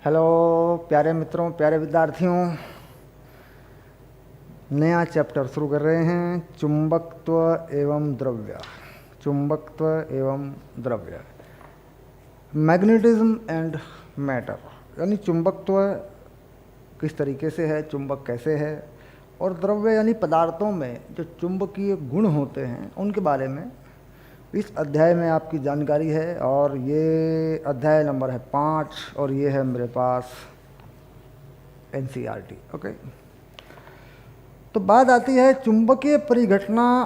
Hello प्यारे मित्रों, प्यारे विद्यार्थियों, नया चैप्टर शुरू कर रहे हैं। चुंबकत्व एवं द्रव्य। चुंबकत्व एवं द्रव्य, मैग्नेटिज्म एंड मैटर, यानी चुंबकत्व किस तरीके से है, चुंबक कैसे है, और द्रव्य यानी पदार्थों में जो चुंबकीय गुण होते हैं उनके बारे में इस अध्याय में आपकी जानकारी है। और ये अध्याय नंबर है 5 और ये है मेरे पास NCERT। ओके, तो बात आती है चुंबकीय परिघटना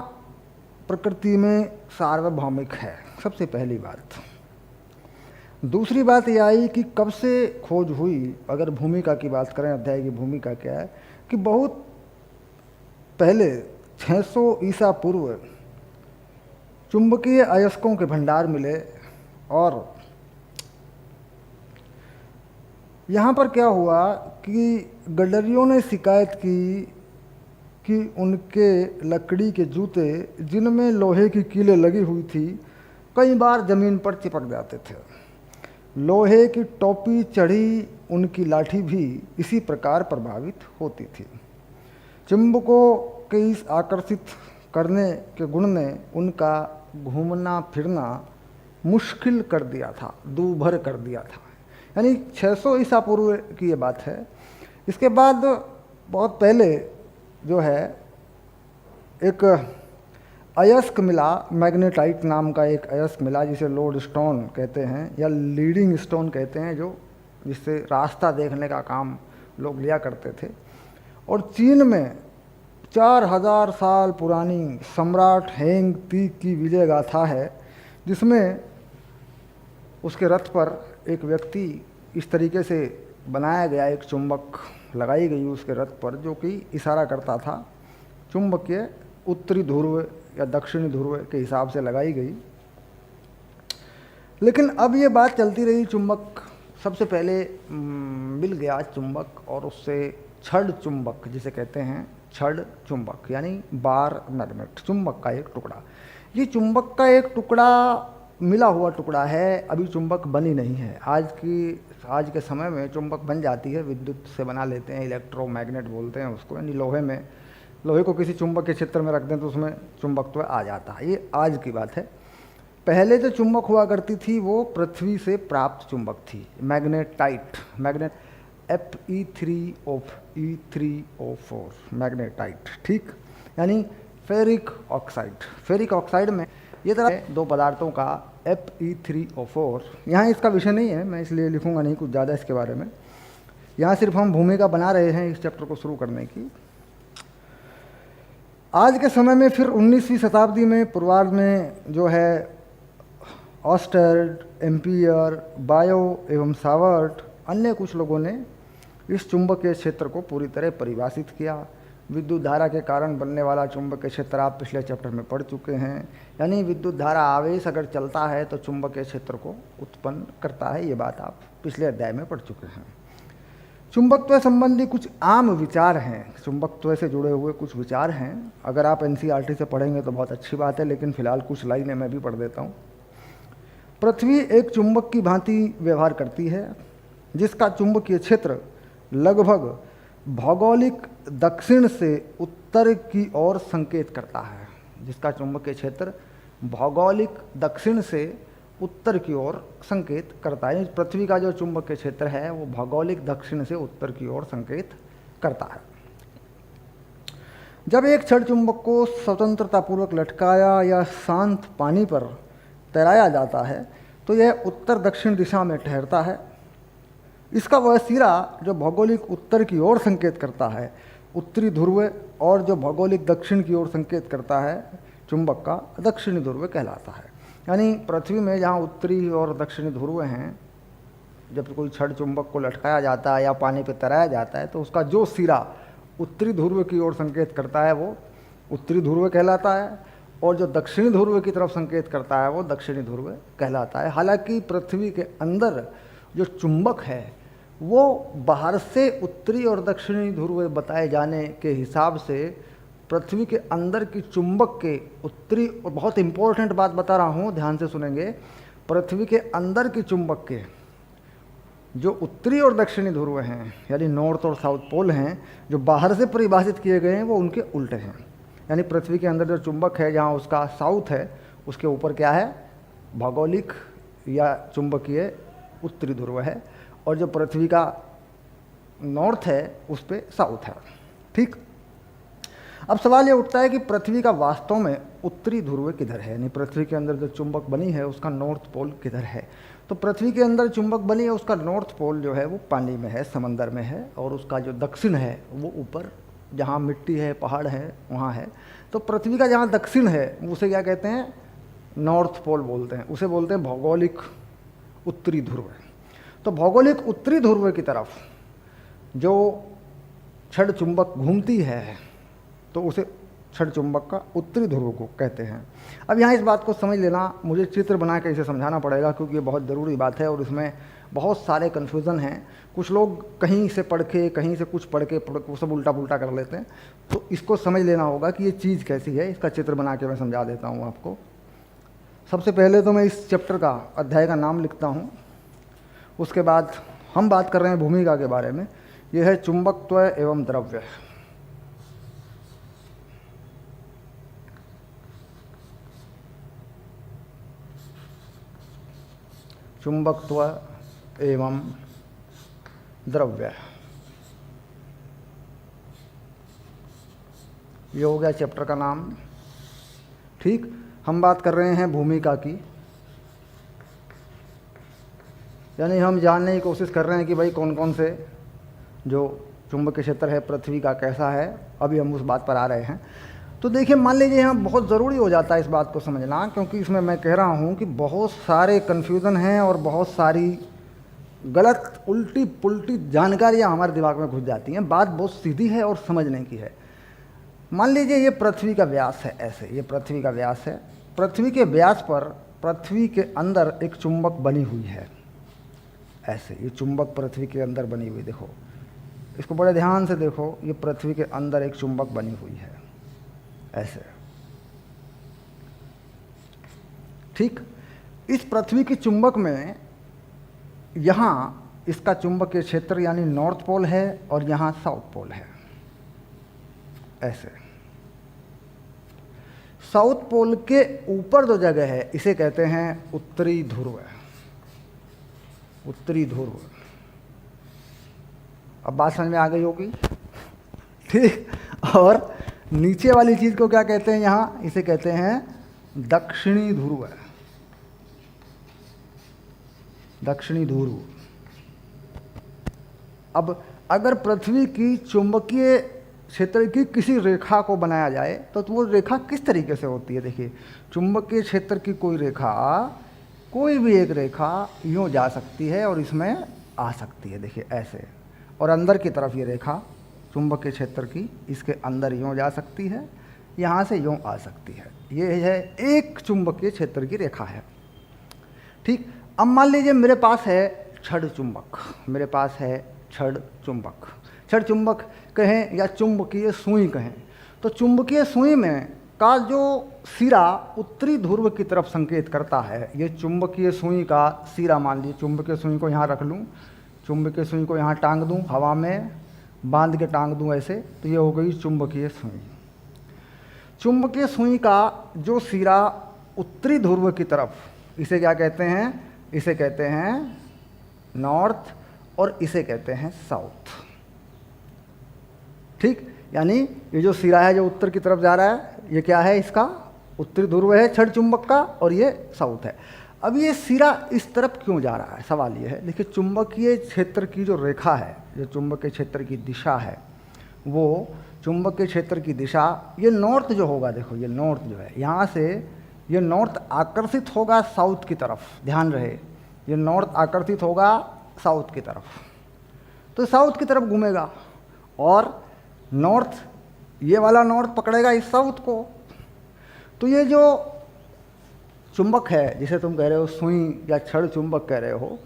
प्रकृति में सार्वभौमिक है, सबसे पहली बात। दूसरी बात यह आई कि कब से खोज हुई। अगर भूमिका की बात करें, अध्याय की भूमिका क्या है कि बहुत पहले 600 ईसा पूर्व चुंबकीय अयस्कों के भंडार मिले। और यहाँ पर क्या हुआ कि गडरियों ने शिकायत की कि उनके लकड़ी के जूते जिनमें लोहे की कीलें लगी हुई थी कई बार ज़मीन पर चिपक जाते थे। लोहे की टोपी चढ़ी उनकी लाठी भी इसी प्रकार प्रभावित होती थी। चुंबकों के इस आकर्षित करने के गुण ने उनका घूमना फिरना मुश्किल कर दिया था, दूभर कर दिया था। यानी 600 ईसा पूर्व की ये बात है। इसके बाद बहुत पहले जो है एक अयस्क मिला, मैग्नेटाइट नाम का एक अयस्क मिला जिसे लोड स्टोन कहते हैं या लीडिंग स्टोन कहते हैं, जो जिससे रास्ता देखने का काम लोग लिया करते थे। और चीन में 4000 साल पुरानी सम्राट हेंग ती की विजय गाथा है, जिसमें उसके रथ पर एक व्यक्ति इस तरीके से बनाया गया, एक चुंबक लगाई गई उसके रथ पर, जो कि इशारा करता था चुंबक के उत्तरी ध्रुव या दक्षिणी ध्रुव के हिसाब से लगाई गई। लेकिन अब ये बात चलती रही, चुंबक सबसे पहले मिल गया चुंबक, और उससे छड़ चुंबक जिसे कहते हैं, छड़ चुंबक यानी बार मैग्नेट, चुंबक का एक टुकड़ा। ये चुंबक का एक टुकड़ा मिला हुआ टुकड़ा है, अभी चुंबक बनी नहीं है। आज के समय में चुंबक बन जाती है, विद्युत से बना लेते हैं, इलेक्ट्रोमैग्नेट बोलते हैं उसको, यानी लोहे को किसी चुंबक के क्षेत्र में रख दें तो उसमें चुंबकत्व आ जाता है। ये आज की बात है। पहले जो चुंबक हुआ करती थी वो पृथ्वी से प्राप्त चुंबक थी, मैग्नेटाइट, Fe3O4 मैग्नेटाइट, ठीक, यानी फेरिक ऑक्साइड। फेरिक ऑक्साइड में ये तरह दो पदार्थों का Fe3O4, यहाँ इसका विषय नहीं है, मैं इसलिए लिखूंगा नहीं कुछ ज़्यादा इसके बारे में। यहाँ सिर्फ हम भूमिका बना रहे हैं इस चैप्टर को शुरू करने की। आज के समय में फिर 19वीं शताब्दी में पूर्वार्ध में जो है ऑस्टर्ड, एम्पियर, बायो एवं सावर्ट, अन्य कुछ लोगों ने इस चुंबकीय क्षेत्र को पूरी तरह परिभाषित किया। विद्युत धारा के कारण बनने वाला चुंबकीय क्षेत्र आप पिछले चैप्टर में पढ़ चुके हैं। यानी विद्युत धारा आवेश अगर चलता है तो चुंबकीय क्षेत्र को उत्पन्न करता है, ये बात आप पिछले अध्याय में पढ़ चुके हैं। चुंबकत्व संबंधी कुछ आम विचार हैं, चुंबकत्व से जुड़े हुए कुछ विचार हैं। अगर आप NCERT से पढ़ेंगे तो बहुत अच्छी बात है, लेकिन फिलहाल कुछ लाइनें मैं भी पढ़ देता हूँ। पृथ्वी एक चुंबक की भांति व्यवहार करती है, जिसका चुंबकीय क्षेत्र लगभग भौगोलिक दक्षिण से उत्तर की ओर संकेत करता है। जिसका चुंबकीय क्षेत्र भौगोलिक दक्षिण से उत्तर की ओर संकेत करता है। पृथ्वी का जो चुंबकीय क्षेत्र है वो भौगोलिक दक्षिण से उत्तर की ओर संकेत करता है। जब एक छड़ चुंबक को स्वतंत्रतापूर्वक लटकाया या शांत पानी पर तैराया जाता है तो यह उत्तर दक्षिण दिशा में ठहरता है। इसका वह सिरा जो भौगोलिक उत्तर की ओर संकेत करता है उत्तरी ध्रुव, और जो भौगोलिक दक्षिण की ओर संकेत करता है चुंबक का दक्षिणी ध्रुव कहलाता है। यानी पृथ्वी में जहाँ उत्तरी और दक्षिणी ध्रुव हैं, जब कोई छड़ चुंबक को लटकाया जाता है या पानी पर तैराया जाता है तो उसका जो सिरा उत्तरी ध्रुव की ओर संकेत करता है वो उत्तरी ध्रुव कहलाता है, और जो दक्षिणी ध्रुव की तरफ संकेत करता है वो दक्षिणी ध्रुव कहलाता है। हालांकि पृथ्वी के अंदर जो चुंबक है वो बाहर से उत्तरी और दक्षिणी ध्रुव बताए जाने के हिसाब से पृथ्वी के अंदर की चुंबक के उत्तरी, और बहुत इंपॉर्टेंट बात बता रहा हूँ, ध्यान से सुनेंगे, पृथ्वी के अंदर की चुंबक के जो उत्तरी और दक्षिणी ध्रुव हैं यानी नॉर्थ और साउथ पोल हैं, जो बाहर से परिभाषित किए गए हैं वो उनके उल्टे हैं। यानी पृथ्वी के अंदर जो चुंबक है जहाँ उसका साउथ है उसके ऊपर क्या है, भौगोलिक या चुंबकीय उत्तरी ध्रुव है, और जो पृथ्वी का नॉर्थ है उस पर साउथ है। ठीक। अब सवाल ये उठता है कि पृथ्वी का वास्तव में उत्तरी ध्रुव किधर है, यानी पृथ्वी के अंदर जो चुंबक बनी है उसका नॉर्थ पोल किधर है। तो पृथ्वी के अंदर चुंबक बनी है उसका नॉर्थ पोल जो है वो पानी में है, समंदर में है, और उसका जो दक्षिण है वो ऊपर जहाँ मिट्टी है, पहाड़ है, वहाँ है। तो पृथ्वी का जहाँ दक्षिण है उसे क्या कहते हैं, नॉर्थ पोल बोलते हैं, उसे बोलते हैं भौगोलिक उत्तरी ध्रुव। तो भौगोलिक उत्तरी ध्रुव की तरफ जो क्षण चुंबक घूमती है तो उसे क्षण चुंबक का उत्तरी ध्रुव को कहते हैं। अब यहाँ इस बात को समझ लेना, मुझे चित्र बना के इसे समझाना पड़ेगा क्योंकि ये बहुत ज़रूरी बात है और इसमें बहुत सारे कन्फ्यूज़न हैं। कुछ लोग कहीं से पढ़ के, कहीं से कुछ पढ़ के वो सब उल्टा पुल्टा कर लेते हैं, तो इसको समझ लेना होगा कि ये चीज़ कैसी है। इसका चित्र बना के मैं समझा देता हूँ आपको। सबसे पहले तो मैं इस चैप्टर का, अध्याय का नाम लिखता हूँ, उसके बाद हम बात कर रहे हैं भूमिका के बारे में। यह है चुंबकत्व एवं द्रव्य। चुंबकत्व एवं द्रव्य, ये हो गया चैप्टर का नाम। ठीक। हम बात कर रहे हैं भूमिका की, यानी हम जानने की कोशिश कर रहे हैं कि भाई कौन कौन से जो चुंबकीय क्षेत्र है पृथ्वी का कैसा है। अभी हम उस बात पर आ रहे हैं। तो देखिए, मान लीजिए यहाँ बहुत ज़रूरी हो जाता है इस बात को समझना, क्योंकि इसमें मैं कह रहा हूँ कि बहुत सारे कन्फ्यूज़न हैं और बहुत सारी गलत उल्टी पुल्टी जानकारियाँ हमारे दिमाग में घुस जाती हैं। बात बहुत सीधी है और समझने की है। मान लीजिए ये पृथ्वी का व्यास है, ऐसे ये पृथ्वी का व्यास है। पृथ्वी के व्यास पर पृथ्वी के अंदर एक चुंबक बनी हुई है, ऐसे ये चुंबक पृथ्वी के अंदर बनी हुई। देखो इसको बड़े ध्यान से देखो, ये पृथ्वी के अंदर एक चुंबक बनी हुई है ऐसे। ठीक। इस पृथ्वी की चुंबक में यहाँ इसका चुंबकीय क्षेत्र यानी नॉर्थ पोल है और यहाँ साउथ पोल है ऐसे। साउथ पोल के ऊपर जो जगह है इसे कहते हैं उत्तरी ध्रुव, उत्तरी ध्रुव। अब बात समझ में आ गई होगी। ठीक। और नीचे वाली चीज को क्या कहते हैं, यहाँ इसे कहते हैं दक्षिणी ध्रुव, दक्षिणी ध्रुव। अब अगर पृथ्वी की चुंबकीय क्षेत्र की किसी रेखा को बनाया जाए तो वो रेखा किस तरीके से होती है। देखिए, चुंबकीय क्षेत्र की कोई रेखा, कोई भी एक रेखा यूँ जा सकती है और इसमें आ सकती है, देखिए ऐसे। और अंदर की तरफ ये रेखा चुंबकीय क्षेत्र की इसके अंदर यूँ जा सकती है, यहाँ से यूँ आ सकती है। ये है एक चुंबकीय क्षेत्र की रेखा है। ठीक। अब मान लीजिए मेरे पास है छड़ चुंबक, मेरे पास है छड़ चुंबक, छड़ चुंबक कहें या चुंबकीय सुई कहें। तो चुंबकीय सुई में का जो सिरा उत्तरी ध्रुव की तरफ संकेत करता है, ये चुंबकीय सुई का सिरा, मान लीजिए चुंबकीय सुई को यहाँ रख लूँ, चुंबकीय सुई को यहाँ टांग दूँ, हवा में बांध के टांग दूँ ऐसे, तो ये हो गई चुंबकीय सुई। चुंबकीय सुई का जो सिरा उत्तरी ध्रुव की तरफ, इसे क्या कहते हैं, इसे कहते हैं नॉर्थ और इसे कहते हैं साउथ। ठीक। यानी ये जो सिरा है जो उत्तर की तरफ जा रहा है, ये क्या है, इसका उत्तरी ध्रुव है छड़ चुंबक का, और ये साउथ है। अब ये सिरा इस तरफ क्यों जा रहा है, सवाल ये है। देखिए, चुंबकीय क्षेत्र की जो रेखा है, जो चुंबकीय क्षेत्र की दिशा है, वो चुंबकीय क्षेत्र की दिशा, ये नॉर्थ जो होगा, देखो ये नॉर्थ जो है, यहाँ से ये नॉर्थ आकर्षित होगा साउथ की तरफ, ध्यान रहे, ये नॉर्थ आकर्षित होगा साउथ की तरफ, तो साउथ की तरफ घूमेगा, और नॉर्थ, ये वाला नॉर्थ पकड़ेगा इस साउथ को। तो ये जो चुंबक है, जिसे तुम कह रहे हो सुई या छड़ चुंबक कह रहे हो,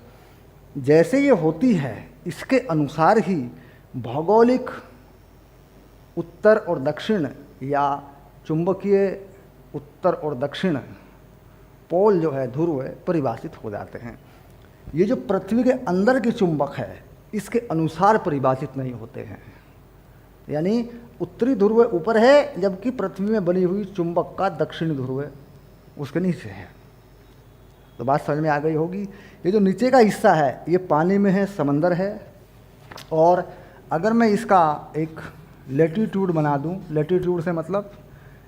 जैसे ये होती है इसके अनुसार ही भौगोलिक उत्तर और दक्षिण या चुंबकीय उत्तर और दक्षिण पोल जो है, ध्रुव है, परिभाषित हो जाते हैं। ये जो पृथ्वी के अंदर के चुंबक है इसके अनुसार परिभाषित नहीं होते हैं। यानी उत्तरी ध्रुव ऊपर है, जबकि पृथ्वी में बनी हुई चुंबक का दक्षिणी ध्रुव उसके नीचे है। तो बात समझ में आ गई होगी। ये जो नीचे का हिस्सा है ये पानी में है, समंदर है। और अगर मैं इसका एक लेटीट्यूड बना दूं, लेटीट्यूड से मतलब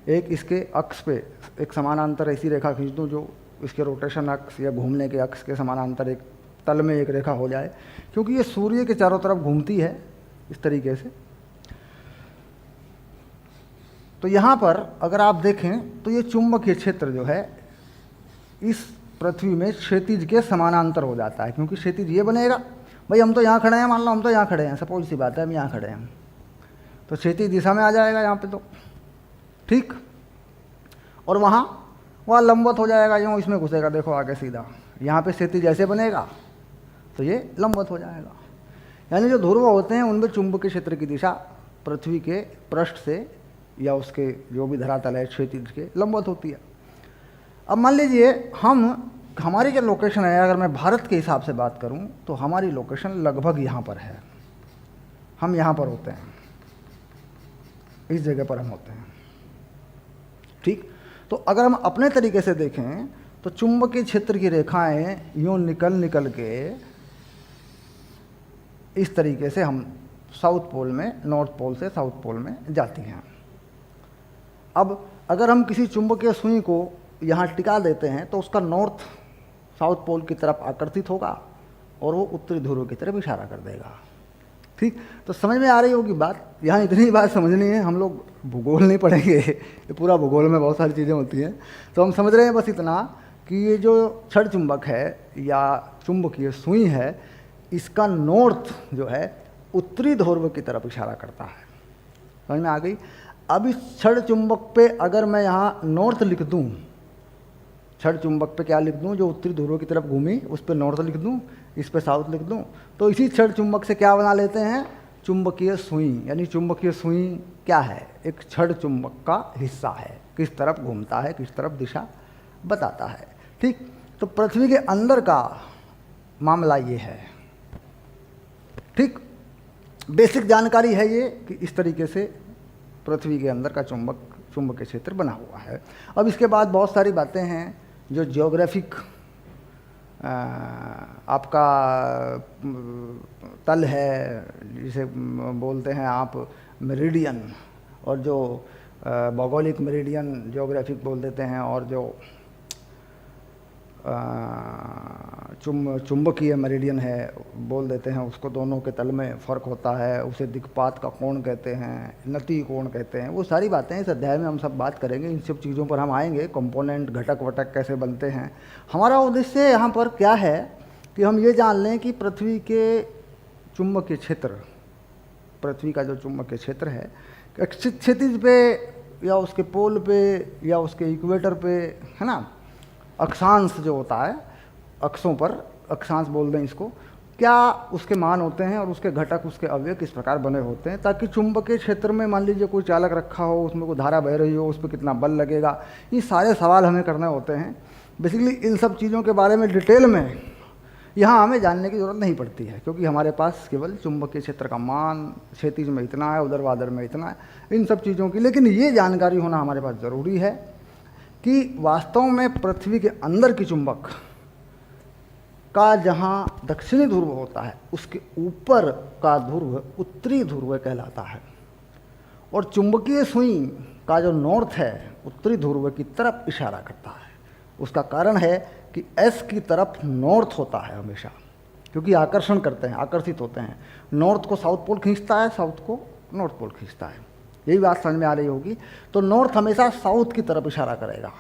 एक इसके अक्ष पे एक समानांतर ऐसी रेखा खींच दूं जो इसके रोटेशन अक्ष या घूमने के अक्ष के समानांतर एक तल में एक रेखा हो जाए, क्योंकि ये सूर्य के चारों तरफ घूमती है इस तरीके से। तो यहाँ पर अगर आप देखें तो ये चुंबकीय क्षेत्र जो है इस पृथ्वी में क्षैतिज के समानांतर हो जाता है, क्योंकि क्षैतिज ये बनेगा। भाई हम तो यहाँ खड़े हैं, मान लो हम तो यहाँ खड़े हैं, सपोज सी बात है हम यहाँ खड़े हैं, तो क्षैतिज दिशा में आ जाएगा यहाँ पे तो ठीक, और वहाँ लंबवत हो जाएगा, यूँ इसमें घुसेगा, देखो आगे सीधा। यहाँ पे क्षैतिज ऐसे बनेगा तो ये लंबवत हो जाएगा। यानी जो ध्रुव होते हैं उनमें चुंबकीय क्षेत्र की दिशा पृथ्वी के पृष्ठ से या उसके जो भी धरातल है क्षैतिज के लंबवत होती है। अब मान लीजिए हमारी जो लोकेशन है, अगर मैं भारत के हिसाब से बात करूं तो हमारी लोकेशन लगभग यहाँ पर है। हम यहाँ पर होते हैं, इस जगह पर हम होते हैं ठीक। तो अगर हम अपने तरीके से देखें तो चुंबकीय क्षेत्र की रेखाएं यूँ निकल के इस तरीके से हम साउथ पोल में, नॉर्थ पोल से साउथ पोल में जाती हैं। अब अगर हम किसी चुंबकीय सुई को यहाँ टिका देते हैं तो उसका नॉर्थ साउथ पोल की तरफ आकर्षित होगा और वो उत्तरी ध्रुव की तरफ इशारा कर देगा ठीक। तो समझ में आ रही होगी बात। यहाँ इतनी बात समझनी है, हम लोग भूगोल नहीं पढ़ेंगे, ये पूरा भूगोल में बहुत सारी चीज़ें होती हैं। तो हम समझ रहे हैं बस इतना कि ये जो क्षण चुंबक है या चुंबकीय सुई है, इसका नॉर्थ जो है उत्तरी ध्रुव की तरफ इशारा करता है। समझ में आ गई। अब इस क्षण चुंबक पे अगर मैं यहाँ नॉर्थ लिख दूँ, क्षण चुंबक पे क्या लिख दूँ, जो उत्तरी ध्रुव की तरफ घूमी उस पर नॉर्थ लिख दूँ, इस पे साउथ लिख दूँ, तो इसी क्षण चुंबक से क्या बना लेते हैं, चुंबकीय सुई। यानी चुंबकीय सुई क्या है, एक क्षण चुंबक का हिस्सा है, किस तरफ घूमता है, किस तरफ दिशा बताता है ठीक। तो पृथ्वी के अंदर का मामला ये है ठीक। बेसिक जानकारी है ये कि इस तरीके से पृथ्वी के अंदर का चुंबकीय क्षेत्र बना हुआ है। अब इसके बाद बहुत सारी बातें हैं जो जियोग्राफिक आपका तल है, जिसे बोलते हैं आप मेरिडियन, और जो भौगोलिक मेरिडियन जियोग्राफिक बोल देते हैं, और जो चुंबकीय मेरिडियन है बोल देते हैं, उसको दोनों के तल में फ़र्क होता है। उसे दिक्पात का कोण कहते हैं, नति कोण कहते हैं। वो सारी बातें इस अध्याय में हम सब बात करेंगे, इन सब चीज़ों पर हम आएंगे। कंपोनेंट, घटक वटक कैसे बनते हैं। हमारा उद्देश्य यहाँ पर क्या है कि हम ये जान लें कि पृथ्वी के चुंबकीय क्षेत्र, पृथ्वी का जो चुंबकीय क्षेत्र है क्षितिज पे या उसके पोल पे या उसके इक्वेटर पे, है ना, अक्षांश जो होता है, अक्षों पर अक्षांश बोल दें इसको, क्या उसके मान होते हैं और उसके घटक, उसके अवयव किस प्रकार बने होते हैं, ताकि चुंबकीय क्षेत्र में मान लीजिए कोई चालक रखा हो, उसमें कोई धारा बह रही हो, उस पर कितना बल लगेगा, ये सारे सवाल हमें करने होते हैं। बेसिकली इन सब चीज़ों के बारे में डिटेल में यहाँ हमें जानने की ज़रूरत नहीं पड़ती है, क्योंकि हमारे पास केवल चुंबकीय क्षेत्र का मान, क्षैतिज में इतना है, ऊर्ध्वाधर में इतना है, इन सब चीज़ों की। लेकिन ये जानकारी होना हमारे पास ज़रूरी है कि वास्तव में पृथ्वी के अंदर की चुंबक का जहाँ दक्षिणी ध्रुव होता है उसके ऊपर का ध्रुव उत्तरी ध्रुव कहलाता है, और चुंबकीय सुई का जो नॉर्थ है उत्तरी ध्रुव की तरफ इशारा करता है। उसका कारण है कि एस की तरफ नॉर्थ होता है हमेशा, क्योंकि आकर्षण करते हैं, आकर्षित होते हैं। नॉर्थ को साउथ पोल खींचता है, साउथ को नॉर्थ पोल खींचता है। यही बात समझ में आ रही होगी। तो नॉर्थ हमेशा साउथ की तरफ इशारा करेगा,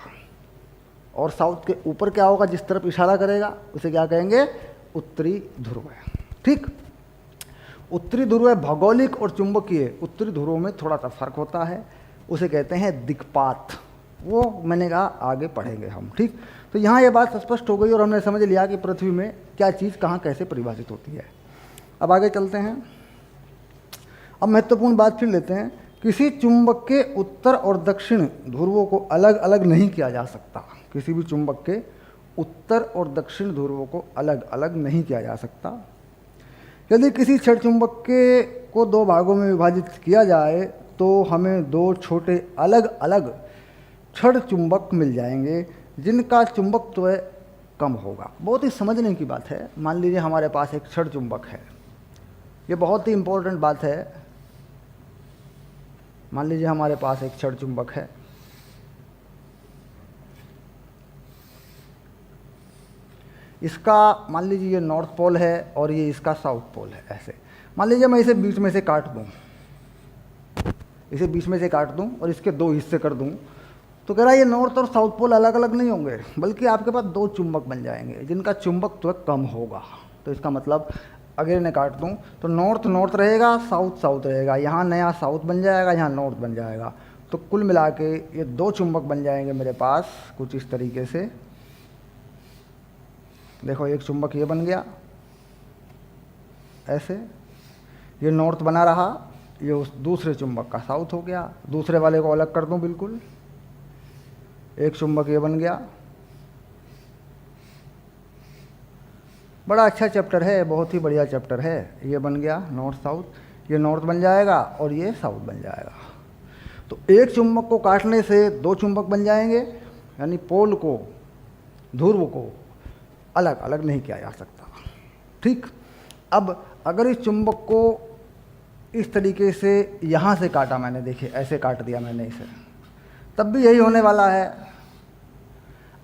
और साउथ के ऊपर क्या होगा, जिस तरफ इशारा करेगा उसे क्या कहेंगे, उत्तरी ध्रुव है ठीक। उत्तरी ध्रुव भौगोलिक और चुंबकीय उत्तरी ध्रुव में थोड़ा सा फर्क होता है, उसे कहते हैं दिक्पात। वो मैंने कहा आगे पढ़ेंगे हम ठीक। तो यहाँ ये बात स्पष्ट हो गई और हमने समझ लिया कि पृथ्वी में क्या चीज़ कहाँ कैसे परिभाषित होती है। अब आगे चलते हैं। अब महत्वपूर्ण बात फिर लेते हैं। किसी चुंबक के उत्तर और दक्षिण ध्रुवों को अलग अलग नहीं किया जा सकता। किसी भी चुंबक के उत्तर और दक्षिण ध्रुवों को अलग अलग नहीं किया जा सकता। यदि किसी छड़ चुंबक के को दो भागों में विभाजित किया जाए तो हमें दो छोटे अलग अलग छड़ चुंबक मिल जाएंगे जिनका चुंबकत्व कम होगा। बहुत ही समझने की बात है। मान लीजिए हमारे पास एक छड़ चुंबक है, ये बहुत ही इम्पोर्टेंट बात है। मान लीजिए हमारे पास एक छड़ चुंबक है, इसका मान लीजिए ये नॉर्थ पोल है और ये इसका साउथ पोल है। ऐसे मान लीजिए मैं इसे बीच में से काट दूं, इसे बीच में से काट दूं और इसके दो हिस्से कर दूं, तो कह रहा है ये नॉर्थ और साउथ पोल अलग अलग नहीं होंगे, बल्कि आपके पास दो चुंबक बन जाएंगे जिनका चुंबकत्व कम होगा। तो इसका मतलब अगर इन्हें काट दूं तो नॉर्थ नॉर्थ रहेगा, साउथ साउथ रहेगा, यहाँ नया साउथ बन जाएगा, यहाँ नॉर्थ बन जाएगा। तो कुल मिला के ये दो चुंबक बन जाएंगे मेरे पास कुछ इस तरीके से। देखो एक चुंबक ये बन गया ऐसे, ये नॉर्थ बना रहा, ये उस दूसरे चुंबक का साउथ हो गया। दूसरे वाले को अलग कर दूं बिल्कुल, एक चुंबक ये बन गया। बड़ा अच्छा चैप्टर है, बहुत ही बढ़िया चैप्टर है। ये बन गया नॉर्थ साउथ, ये नॉर्थ बन जाएगा और ये साउथ बन जाएगा। तो एक चुंबक को काटने से दो चुंबक बन जाएंगे, यानी पोल को, ध्रुव को अलग अलग नहीं किया जा सकता। ठीक, अब अगर इस चुंबक को इस तरीके से यहाँ से काटा मैंने, देखिए ऐसे काट दिया मैंने इसे, तब भी यही होने वाला है।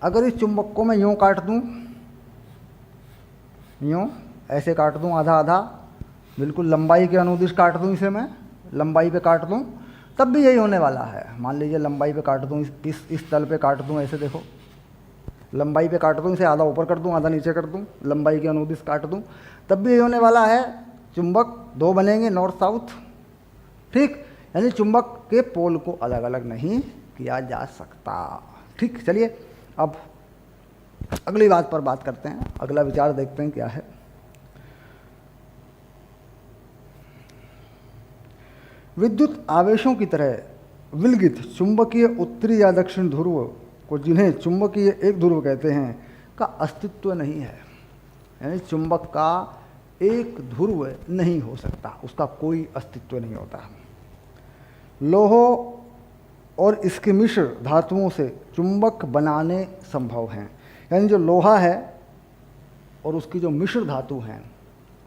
अगर इस चुंबक को मैं यूँ काट दूँ, यूँ ऐसे काट दूँ आधा आधा, बिल्कुल लंबाई के अनुदिश काट दूँ इसे, मैं लंबाई पे काट दूँ, तब भी यही होने वाला है। मान लीजिए लंबाई पे काट दूँ, इस तल पे काट दूँ ऐसे, देखो लंबाई पे काट दूँ, इसे आधा ऊपर कर दूँ आधा नीचे कर दूँ, लंबाई के अनुदिश काट दूँ, तब भी यही होने वाला है। चुंबक दो बनेंगे नॉर्थ साउथ। ठीक, यानी चुंबक के पोल को अलग अलग नहीं किया जा सकता। ठीक, चलिए अब अगली बात पर बात करते हैं, अगला विचार देखते हैं क्या है। विद्युत आवेशों की तरह विलगित चुंबकीय उत्तरी या दक्षिण ध्रुव को, जिन्हें चुंबकीय एक ध्रुव कहते हैं, का अस्तित्व नहीं है। यानी चुंबक का एक ध्रुव नहीं हो सकता, उसका कोई अस्तित्व नहीं होता। लोहों और इसके मिश्र धातुओं से चुंबक बनाने संभव हैं। यानी जो लोहा है और उसकी जो मिश्र धातु हैं,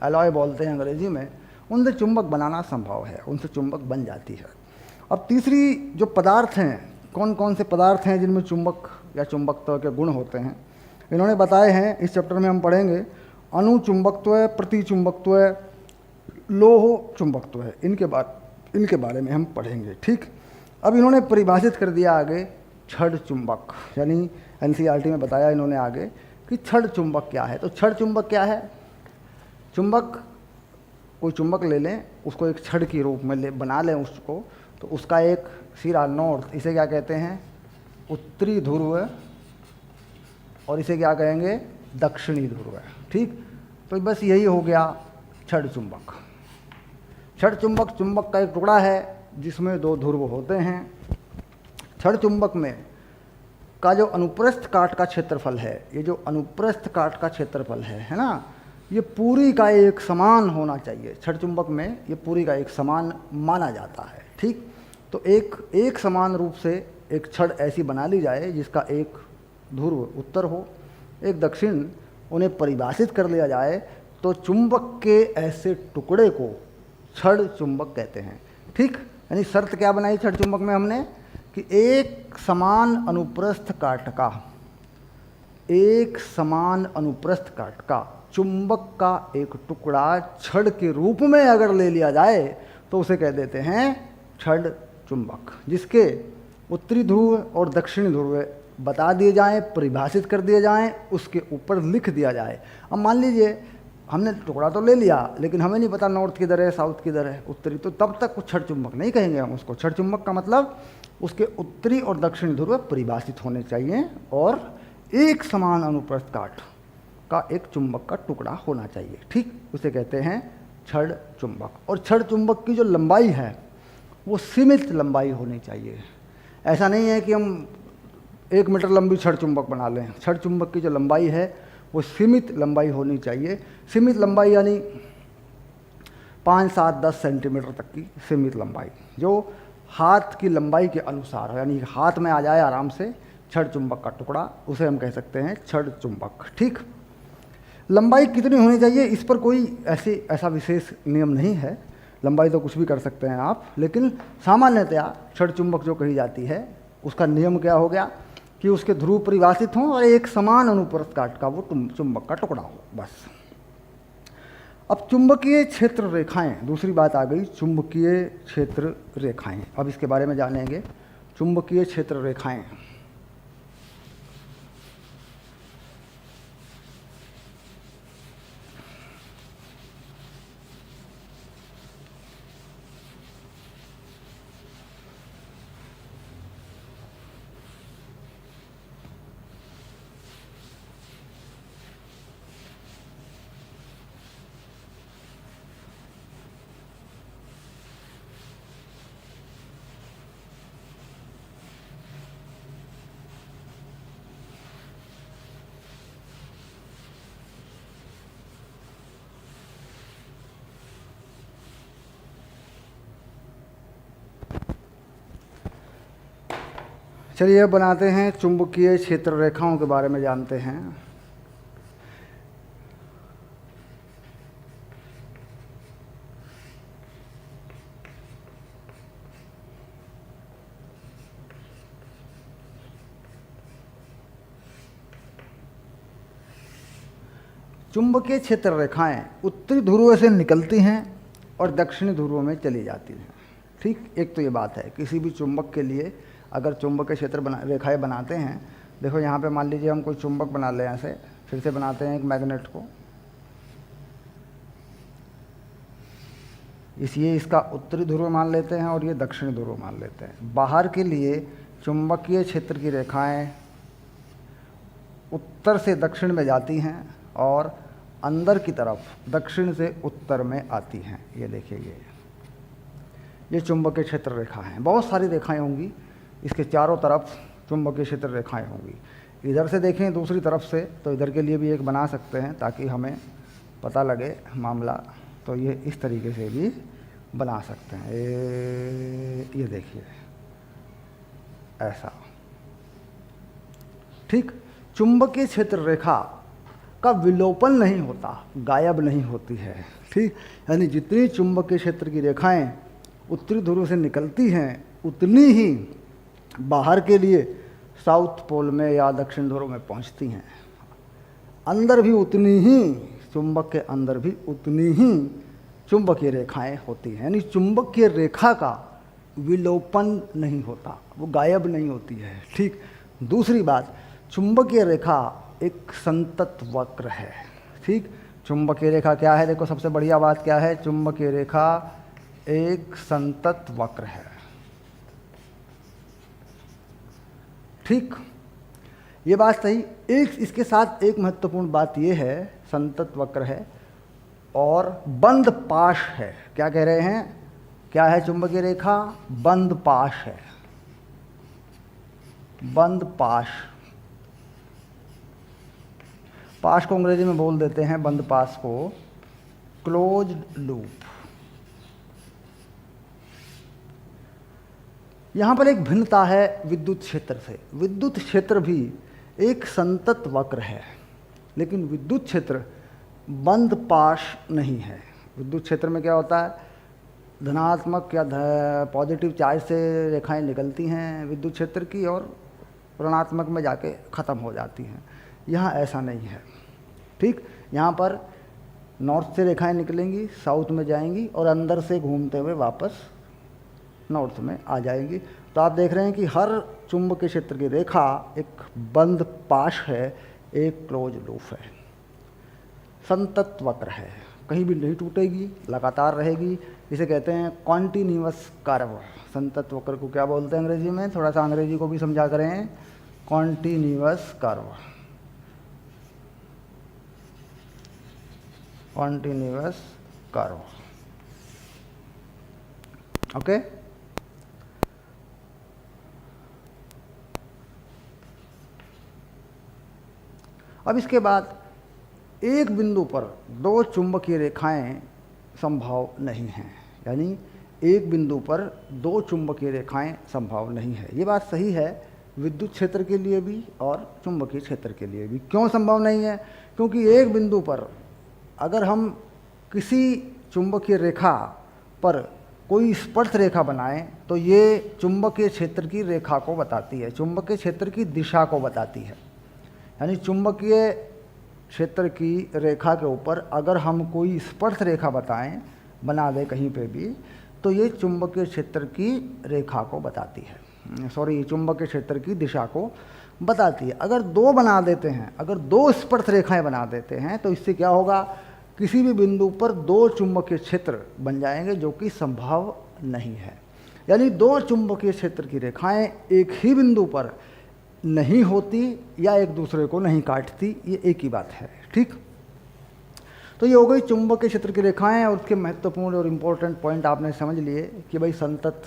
अलॉय बोलते हैं अंग्रेजी में, उनसे चुंबक बनाना संभव है, उनसे चुंबक बन जाती है। अब तीसरी जो पदार्थ हैं, कौन कौन से पदार्थ हैं जिनमें चुंबक या चुंबकत्व के गुण होते हैं, इन्होंने बताए हैं। इस चैप्टर में हम पढ़ेंगे अणुचुंबकत्व, प्रतिचुंबकत्व, लोह चुंबकत्व है, इनके बारे में हम पढ़ेंगे। ठीक, अब इन्होंने परिभाषित कर दिया आगे छड़ चुंबक, यानी एनसीईआरटी में बताया इन्होंने आगे कि छड़ चुंबक क्या है। तो छड़ चुंबक क्या है? चुंबक, कोई चुंबक ले लें, उसको एक छड़ के रूप में बना लें उसको, तो उसका एक सिरा नॉर्थ, इसे क्या कहते हैं? उत्तरी ध्रुव, और इसे क्या कहेंगे? दक्षिणी ध्रुव। ठीक, तो बस यही हो गया छड़ चुंबक। छड़ चुंबक चुंबक का एक टुकड़ा है जिसमें दो ध्रुव होते हैं। छड़ चुंबक में का जो अनुप्रस्थ काट का क्षेत्रफल है, ये जो अनुप्रस्थ काट का क्षेत्रफल है ना, ये पूरी का एक समान होना चाहिए। छड़ चुंबक में ये पूरी का एक समान माना जाता है। ठीक, तो एक समान रूप से एक छड़ ऐसी बना ली जाए जिसका एक ध्रुव उत्तर हो, एक दक्षिण, उन्हें परिभाषित कर लिया जाए, तो चुंबक के ऐसे टुकड़े को छड़ चुंबक कहते हैं। ठीक, यानी शर्त क्या बनाई छड़ चुंबक में हमने कि एक समान अनुप्रस्थ काट का, एक समान अनुप्रस्थ काट का चुंबक का एक टुकड़ा छड़ के रूप में अगर ले लिया जाए तो उसे कह देते हैं छड़ चुंबक, जिसके उत्तरी ध्रुव और दक्षिणी ध्रुव बता दिए जाएं, परिभाषित कर दिए जाएं, उसके ऊपर लिख दिया जाए। अब मान लीजिए हमने टुकड़ा तो ले लिया, लेकिन हमें नहीं पता नॉर्थ किधर है, साउथ किधर है, उत्तरी, तो तब तक छड़ चुंबक नहीं कहेंगे हम उसको। छड़ चुंबक का मतलब उसके उत्तरी और दक्षिणी ध्रुव परिभाषित होने चाहिए और एक समान अनुप्रस्थ काट का एक चुंबक का टुकड़ा होना चाहिए। ठीक, उसे कहते हैं छड़ चुंबक। और छड़ चुंबक की जो लंबाई है वो सीमित लंबाई होनी चाहिए। ऐसा नहीं है कि हम 1 मीटर लंबी छड़ चुंबक बना लें। छड़ चुंबक की जो लंबाई है वो सीमित लंबाई होनी चाहिए। सीमित लंबाई यानी 5, 7, 10 सेंटीमीटर तक की सीमित लंबाई, जो हाथ की लंबाई के अनुसार हो, यानी हाथ में आ जाए आराम से छड़ चुंबक का टुकड़ा, उसे हम कह सकते हैं छड़ चुंबक। ठीक, लंबाई कितनी होनी चाहिए इस पर कोई ऐसा विशेष नियम नहीं है, लंबाई तो कुछ भी कर सकते हैं आप, लेकिन सामान्यतया छड़ चुंबक जो कही जाती है उसका नियम क्या हो गया कि उसके ध्रुव परिभाषित हों और एक समान अनुप्रस्थ काट का वो चुंबक का टुकड़ा हो, बस। अब चुंबकीय क्षेत्र रेखाएं, दूसरी बात आ गई, चुंबकीय क्षेत्र रेखाएं। अब इसके बारे में जानेंगे, चुंबकीय क्षेत्र रेखाएं। चलिए अब बनाते हैं चुंबकीय क्षेत्र रेखाओं के बारे में जानते हैं। चुंबकीय क्षेत्र रेखाएं उत्तरी ध्रुव से निकलती हैं और दक्षिणी ध्रुव में चली जाती हैं। ठीक, एक तो ये बात है, किसी भी चुंबक के लिए अगर चुंबकीय क्षेत्र रेखाएं बनाते हैं, देखो यहाँ पे मान लीजिए हम कोई चुंबक बना लें, ऐसे फिर से बनाते हैं एक मैग्नेट को, ये इसका उत्तरी ध्रुव मान लेते हैं और ये दक्षिणी ध्रुव मान लेते हैं। बाहर के लिए चुंबकीय क्षेत्र की रेखाएं उत्तर से दक्षिण में जाती हैं और अंदर की तरफ दक्षिण से उत्तर में आती हैं। ये देखिए, ये चुंबकीय क्षेत्र रेखा है। बहुत सारी रेखाएं होंगी, इसके चारों तरफ चुंबकीय क्षेत्र रेखाएं होंगी। इधर से देखें दूसरी तरफ से तो इधर के लिए भी एक बना सकते हैं ताकि हमें पता लगे मामला, तो ये इस तरीके से भी बना सकते हैं। ये देखिए ऐसा। ठीक, चुंबकीय क्षेत्र रेखा का विलोपन नहीं होता, गायब नहीं होती है। ठीक, यानी जितनी चुंबकीय क्षेत्र की रेखाएं उत्तरी ध्रुव से निकलती हैं उतनी ही बाहर के लिए साउथ पोल में या दक्षिण ध्रुव में पहुंचती हैं। अंदर भी उतनी ही, चुंबक के अंदर भी उतनी ही चुंबकीय रेखाएं होती हैं। यानी चुंबकीय रेखा का विलोपन नहीं होता, वो गायब नहीं होती है। ठीक, दूसरी बात, चुंबकीय रेखा एक संतत वक्र है। ठीक, चुंबकीय रेखा क्या है, देखो सबसे बढ़िया बात क्या है, चुंबकीय रेखा एक संतत वक्र है। ठीक, ये बात सही। एक इसके साथ एक महत्वपूर्ण बात ये है, संतत वक्र है और बंद पाश है। क्या कह रहे हैं, क्या है चुंबकीय रेखा, बंद पाश है, बंद पाश। पाश को अंग्रेजी में बोल देते हैं, बंद पाश को क्लोज्ड लूप। यहाँ पर एक भिन्नता है विद्युत क्षेत्र से। विद्युत क्षेत्र भी एक संतत वक्र है, लेकिन विद्युत क्षेत्र बंद पाश नहीं है। विद्युत क्षेत्र में क्या होता है, धनात्मक या पॉजिटिव चार्ज से रेखाएं निकलती हैं विद्युत क्षेत्र की और ऋणात्मक में जाके ख़त्म हो जाती हैं। यहाँ ऐसा नहीं है। ठीक, यहाँ पर नॉर्थ से रेखाएं निकलेंगी, साउथ में जाएंगी और अंदर से घूमते हुए वापस नॉर्थ में आ जाएंगी। तो आप देख रहे हैं कि हर चुंबकीय क्षेत्र की रेखा एक बंद पाश है, एक क्लोज लूप है, संतत वक्र है, कहीं भी नहीं टूटेगी, लगातार रहेगी। इसे कहते हैं कॉन्टिन्यूअस कर्व। संतत वक्र को क्या बोलते हैं अंग्रेजी में, थोड़ा सा अंग्रेजी को भी समझा करें, continuous curve, continuous curve. Okay, अब इसके बाद एक बिंदु पर दो चुंबकीय रेखाएं संभव नहीं हैं, यानी एक बिंदु पर दो चुंबकीय रेखाएं संभव नहीं है। ये बात सही है विद्युत क्षेत्र के लिए भी और चुंबकीय क्षेत्र के लिए भी। क्यों संभव नहीं है? क्योंकि एक बिंदु पर अगर हम किसी चुंबकीय रेखा पर कोई स्पर्श रेखा बनाएं तो ये चुंबकीय क्षेत्र की रेखा को बताती है, चुंबकीय क्षेत्र की दिशा को बताती है। यानी चुंबकीय क्षेत्र की रेखा के ऊपर अगर हम कोई स्पर्श रेखा बना दें कहीं पे भी, तो ये चुंबकीय क्षेत्र की रेखा को बताती है, चुंबकीय क्षेत्र की दिशा को बताती है। अगर दो बना देते हैं, अगर दो स्पर्श रेखाएं बना देते हैं तो इससे क्या होगा, किसी भी बिंदु पर दो चुंबकीय क्षेत्र बन जाएंगे, जो कि संभव नहीं है। यानी दो चुंबकीय क्षेत्र की रेखाएं एक ही बिंदु पर नहीं होती या एक दूसरे को नहीं काटती, ये एक ही बात है। ठीक, तो ये हो गई चुंबकीय क्षेत्र की रेखाएं और उसके महत्वपूर्ण और इम्पोर्टेंट पॉइंट आपने समझ लिए कि भाई संतत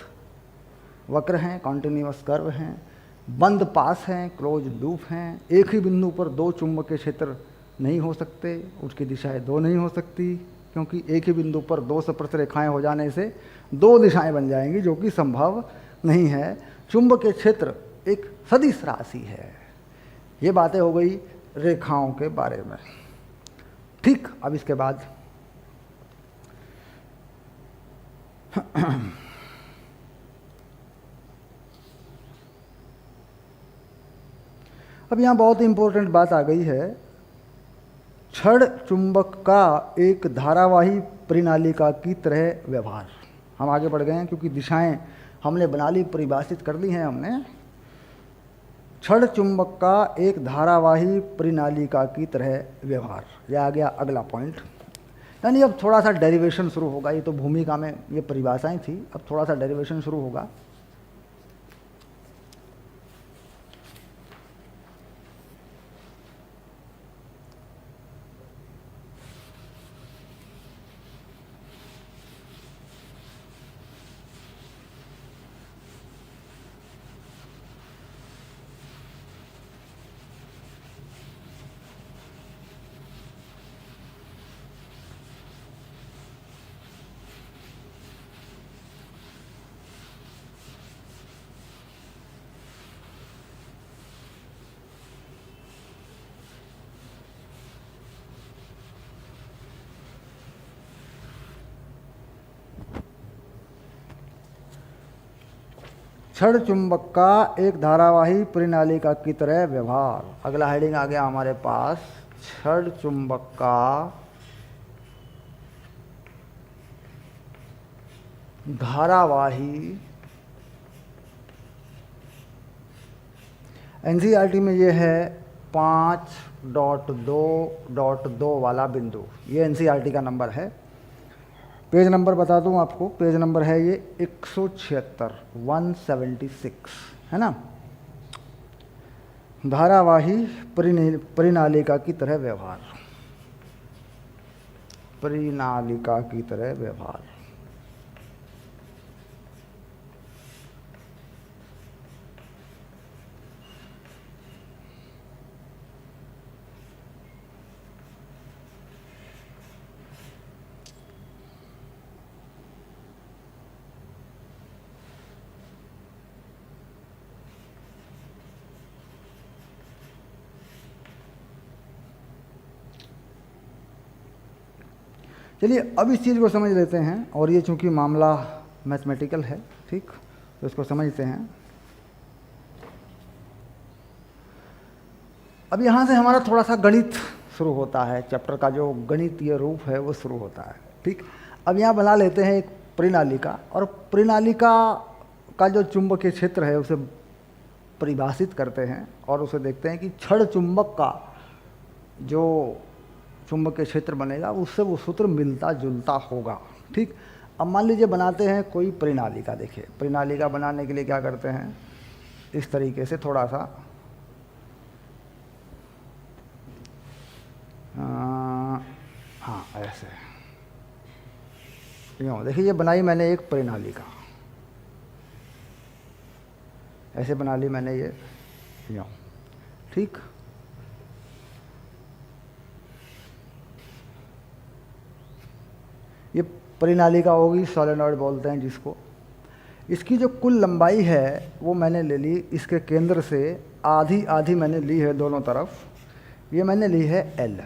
वक्र हैं, कॉन्टिन्यूअस कर्व हैं, बंद पास हैं, क्लोज लूप हैं, एक ही बिंदु पर दो चुंबकीय क्षेत्र नहीं हो सकते, उसकी दिशाएं दो नहीं हो सकती, क्योंकि एक ही बिंदु पर दो स्पर्श रेखाएं हो जाने से दो दिशाएं बन जाएंगी, जो कि संभव नहीं है। चुंबकीय क्षेत्र एक सदिश राशि है। ये बातें हो गई रेखाओं के बारे में। ठीक, अब इसके बाद अब यहाँ बहुत इंपॉर्टेंट बात आ गई है। छड़ चुंबक का एक धारावाही परिनालिका की तरह व्यवहार। हम आगे बढ़ गए हैं क्योंकि दिशाएं हमने बना ली, परिभाषित कर ली हैं हमने। छड़ चुंबक का एक धारावाही परिनालिका की तरह व्यवहार, यह आ गया अगला पॉइंट। यानी अब थोड़ा सा डेरिवेशन शुरू होगा। ये तो भूमिका में ये परिभाषाएं थी, अब थोड़ा सा डेरिवेशन शुरू होगा। छड़ चुंबक का एक धारावाही परिनालिका की तरह व्यवहार। अगला हेडिंग आ गया हमारे पास, छड़ चुंबक का धारावाही। एनसीईआरटी में ये है 5.2.2 वाला बिंदु, ये एनसीईआरटी का नंबर है। पेज नंबर बता दूं आपको, पेज नंबर है ये 176, 176 है ना। धारावाही परिनालिका की तरह व्यवहार, परिनालिका की तरह व्यवहार। चलिए अब इस चीज़ को समझ लेते हैं, और ये चूंकि मामला मैथमेटिकल है, ठीक, तो इसको समझते हैं। अब यहाँ से हमारा थोड़ा सा गणित शुरू होता है, चैप्टर का जो गणितीय रूप है वो शुरू होता है। ठीक, अब यहाँ बना लेते हैं एक परिनालिका, और परिनालिका का जो चुंबकीय क्षेत्र है उसे परिभाषित करते हैं और उसे देखते हैं कि छड़ चुंबक का जो चुंबकीय क्षेत्र बनेगा उससे वो सूत्र मिलता जुलता होगा। ठीक, अब मान लीजिए बनाते हैं कोई परिनालिका। देखिए परिनालिका बनाने के लिए क्या करते हैं, इस तरीके से थोड़ा सा हाँ ऐसे, यूँ देखिए, ये बनाई मैंने एक परिनालिका, ऐसे बना ली मैंने ये यूँ। ठीक, ये परिनालिका होगी, सोलेनॉइड बोलते हैं जिसको। इसकी जो कुल लंबाई है वो मैंने ले ली इसके केंद्र से आधी आधी मैंने ली है दोनों तरफ। ये मैंने ली है L,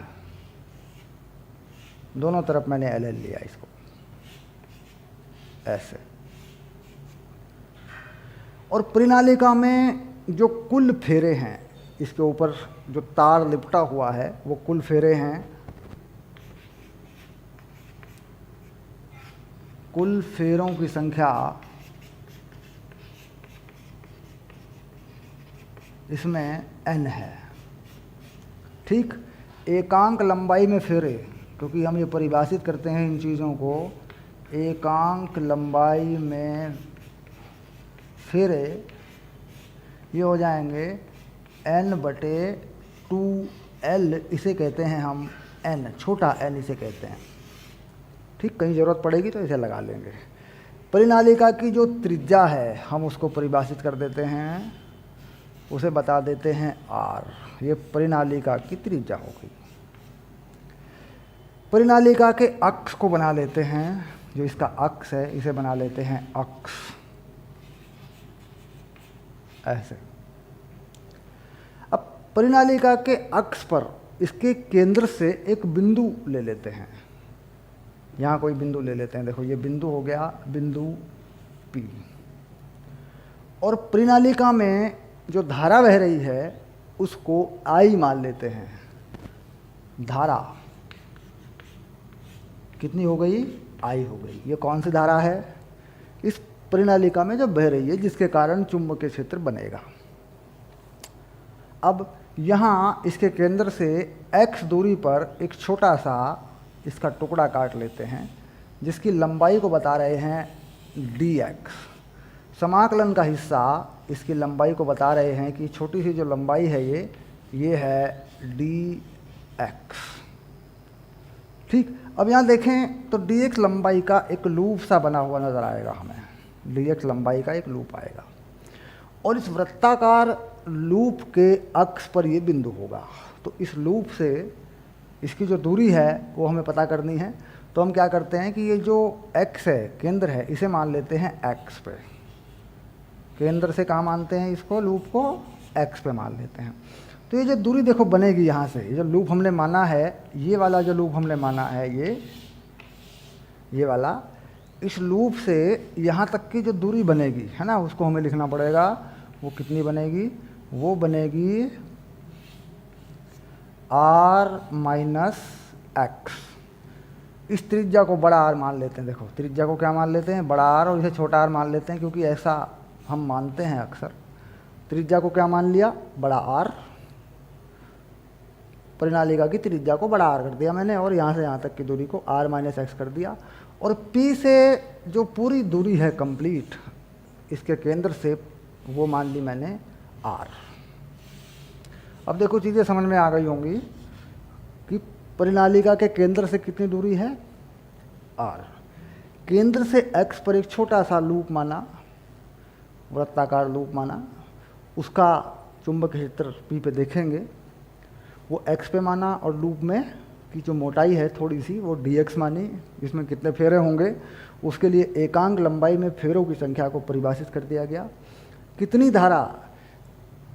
दोनों तरफ मैंने L लिया इसको ऐसे। और परिनालिका में जो कुल फेरे हैं, इसके ऊपर जो तार लिपटा हुआ है वो कुल फेरे हैं। कुल फेरों की संख्या इसमें n है। ठीक, एकांक लंबाई में फेरे, क्योंकि हम ये परिभाषित करते हैं इन चीज़ों को, एकांक लंबाई में फेरे ये हो जाएंगे n/2l, इसे कहते हैं हम n, छोटा n इसे कहते हैं। ठीक, कहीं ज़रूरत पड़ेगी तो इसे लगा लेंगे। परिनालिका की जो त्रिज्या है हम उसको परिभाषित कर देते हैं, उसे बता देते हैं r। ये परिनालिका की त्रिज्या हो गई। परिनालिका के अक्ष को बना लेते हैं, जो इसका अक्ष है इसे बना लेते हैं अक्ष ऐसे। अब परिनालिका के अक्ष पर इसके केंद्र से एक बिंदु ले लेते हैं। यहाँ कोई बिंदु ले लेते हैं, देखो ये बिंदु हो गया बिंदु P। और परिनालिका में जो धारा बह रही है उसको I मान लेते हैं। धारा कितनी हो गई? I हो गई। ये कौन सी धारा है? इस परिनालिका में जो बह रही है, जिसके कारण चुंबकीय क्षेत्र बनेगा। अब यहाँ इसके केंद्र से x दूरी पर एक छोटा सा इसका टुकड़ा काट लेते हैं, जिसकी लंबाई को बता रहे हैं dx। समाकलन का हिस्सा इसकी लंबाई को बता रहे हैं कि छोटी सी जो लंबाई है ये है dx। ठीक, अब यहाँ देखें तो dx लंबाई का एक लूप सा बना हुआ नज़र आएगा हमें, dx लंबाई का एक लूप आएगा। और इस वृत्ताकार लूप के अक्ष पर ये बिंदु होगा। तो इस लूप से इसकी जो दूरी है वो हमें पता करनी है। तो हम क्या करते हैं कि ये जो x है, केंद्र है, इसे मान लेते हैं x पे। केंद्र से कहाँ मानते हैं इसको, लूप को x पे मान लेते हैं। तो ये जो दूरी देखो बनेगी यहाँ से, ये जो लूप हमने माना है, ये वाला जो लूप हमने माना है ये वाला, इस लूप से यहाँ तक की जो दूरी बनेगी है ना, उसको हमें लिखना पड़ेगा। वो कितनी बनेगी? वो बनेगी r-x। इस त्रिज्या को बड़ा R मान लेते हैं। देखो त्रिज्या को क्या मान लेते हैं? बड़ा R, और इसे छोटा r मान लेते हैं, क्योंकि ऐसा हम मानते हैं अक्सर। त्रिज्या को क्या मान लिया? बड़ा R। परिनालिका की त्रिज्या को बड़ा R कर दिया मैंने, और यहाँ से यहाँ तक की दूरी को r-x कर दिया। और P से जो पूरी दूरी है कंप्लीट इसके केंद्र से, वो मान ली मैंने R। अब देखो चीज़ें समझ में आ गई होंगी कि परिनालिका के केंद्र से कितनी दूरी है? R। केंद्र से x पर एक छोटा सा लूप माना, वृत्ताकार लूप माना, उसका चुंबकीय क्षेत्र P पे देखेंगे, वो x पे माना, और लूप में की जो मोटाई है थोड़ी सी वो dx मानी, जिसमें कितने फेरे होंगे उसके लिए एकांक लंबाई में फेरों की संख्या को परिभाषित कर दिया गया। कितनी धारा